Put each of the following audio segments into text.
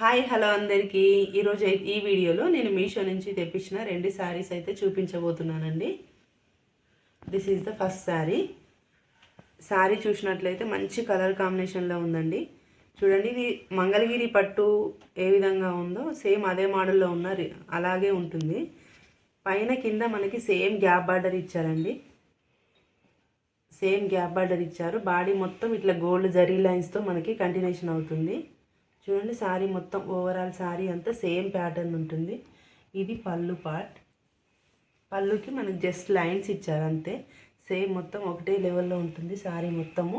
Hi hello అందరికీ. ఈరోజు ఈ వీడియోలో నేను మీషో నుంచి తెప్పించిన 2 శారీస్ అయితే చూపించబోతున్నానండి. This is the first sari చూసినట్లయితే మంచి కలర్ కాంబినేషన్లో ఉందండి. చూడండి, ఇది మంగళగిరి పట్టు ఏ విధంగా ఉందో సేమ్ అదే మోడల్లో ఉన్న అలాగే ఉంటుంది. పైన కింద మనకి సేమ్ గ్యాప్ బార్డర్ ఇచ్చారండి. బాడీ మొత్తం ఇట్లా గోల్డ్ జరీ లైన్స్తో మనకి కంటిన్యూషన్ అవుతుంది. చూడండి, శారీ మొత్తం ఓవరాల్ శారీ అంతా సేమ్ ప్యాటర్న్ ఉంటుంది. ఇది పళ్ళు పార్ట్. పళ్ళుకి మనకు జస్ట్ లైన్స్ ఇచ్చారు అంతే. సేమ్ మొత్తం ఒకటే లెవెల్లో ఉంటుంది శారీ మొత్తము.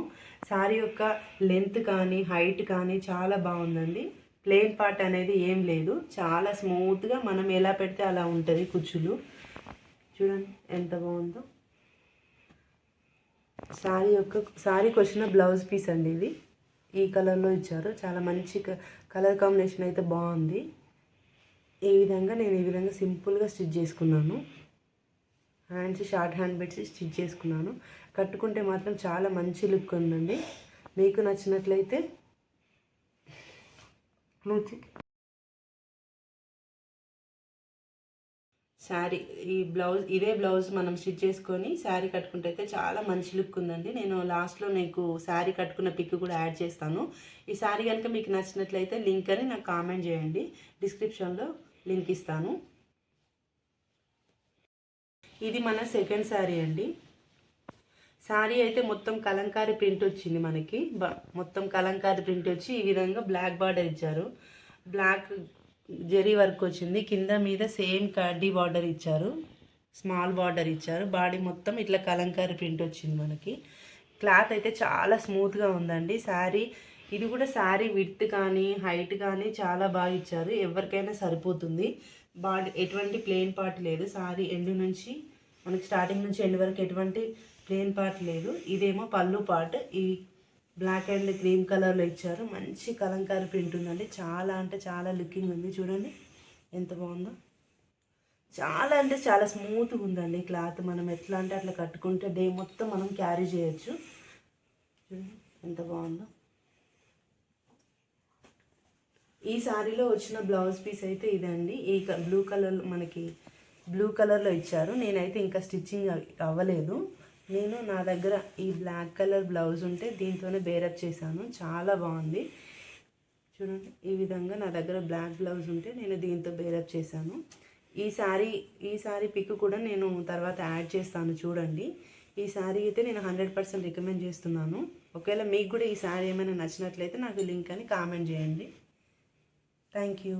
శారీ యొక్క లెంత్ కానీ హైట్ కానీ చాలా బాగుందండి. ప్లెయిన్ పార్ట్ అనేది ఏం లేదు, చాలా స్మూత్గా మనం ఎలా పెడితే అలా ఉంటుంది కుచ్చులు. చూడండి ఎంత బాగుందో. శారీకి వచ్చిన బ్లౌజ్ పీస్ అండి ఇది. ఈ కలర్లో ఇచ్చారు. చాలా మంచి కలర్ కాంబినేషన్ అయితే బాగుంది. నేను ఈ విధంగా సింపుల్గా స్టిచ్ చేసుకున్నాను. షార్ట్ హ్యాండ్ పెట్టి స్టిచ్ చేసుకున్నాను. కట్టుకుంటే మాత్రం చాలా మంచి లుక్ ఉందండి. మీకు నచ్చినట్లయితే శారీ ఇదే బ్లౌజ్ మనం స్టిచ్ చేసుకొని శారీ కట్టుకుంటే అయితే చాలా మంచి లుక్ ఉందండి. నేను లాస్ట్లో నీకు శారీ కట్టుకున్న పిక్ కూడా యాడ్ చేస్తాను. ఈ శారీ కనుక మీకు నచ్చినట్లయితే లింక్ అని నాకు కామెంట్ చేయండి. డిస్క్రిప్షన్లో లింక్ ఇస్తాను. ఇది మన సెకండ్ శారీ అండి. శారీ అయితే మొత్తం కలంకారీ ప్రింట్ వచ్చింది మనకి. మొత్తం కలంకారీ ప్రింట్ వచ్చి ఈ విధంగా బ్లాక్ బార్డర్ ఇచ్చారు. బ్లాక్ జరీ వర్క్ వచ్చింది. కింద మీద సేమ్ కడ్డీ బార్డర్ ఇచ్చారు, స్మాల్ బార్డర్ ఇచ్చారు. బాడీ మొత్తం ఇట్లా కలంకారీ ప్రింట్ వచ్చింది మనకి. క్లాత్ అయితే చాలా స్మూత్గా ఉందండి. ఇది కూడా శారీ విడ్త్ కానీ హైట్ కానీ చాలా బాగా ఇచ్చారు. ఎవరికైనా సరిపోతుంది. బాడీ ఎటువంటి ప్లెయిన్ పార్ట్ లేదు. శారీ ఎండ్ నుంచి మనకి స్టార్టింగ్ నుంచి ఎండ్ వరకు ఎటువంటి ప్లెయిన్ పార్ట్ లేదు. ఇదేమో పళ్ళు పార్ట్. ఈ బ్లాక్ అండ్ క్రీమ్ కలర్లో ఇచ్చారు. మంచి కలంకారీ ప్రింట్ ఉందండి. చాలా అంటే చాలా లుకింగ్ ఉంది. చూడండి ఎంత బాగుందో. చాలా అంటే చాలా స్మూత్గా ఉందండి క్లాత్. మనం ఎట్లా అంటే అట్లా కట్టుకుంటే డే మొత్తం మనం క్యారీ చేయొచ్చు. చూడండి ఎంత బాగుందో. ఈ శారీలో వచ్చిన బ్లౌజ్ పీస్ అయితే ఇదండి. ఈ బ్లూ కలర్లో ఇచ్చారు. నేనైతే ఇంకా స్టిచ్చింగ్ అవ్వలేదు. నా దగ్గర ఈ బ్లాక్ కలర్ బ్లౌజ్ ఉంటే దీంతోనే బేరప్ చేశాను. చాలా బాగుంది. చూడండి ఈ విధంగా నా దగ్గర బ్లాక్ బ్లౌజ్ ఉంటే నేను దీంతో బేరప్ చేశాను. ఈ శారీ పిక్ కూడా నేను తర్వాత యాడ్ చేస్తాను చూడండి. ఈ శారీ అయితే నేను 100% రికమెండ్ చేస్తున్నాను. ఒకవేళ మీకు కూడా ఈ శారీ ఏమైనా నచ్చినట్లయితే నాకు లింక్ అని కామెంట్ చేయండి. Thank you.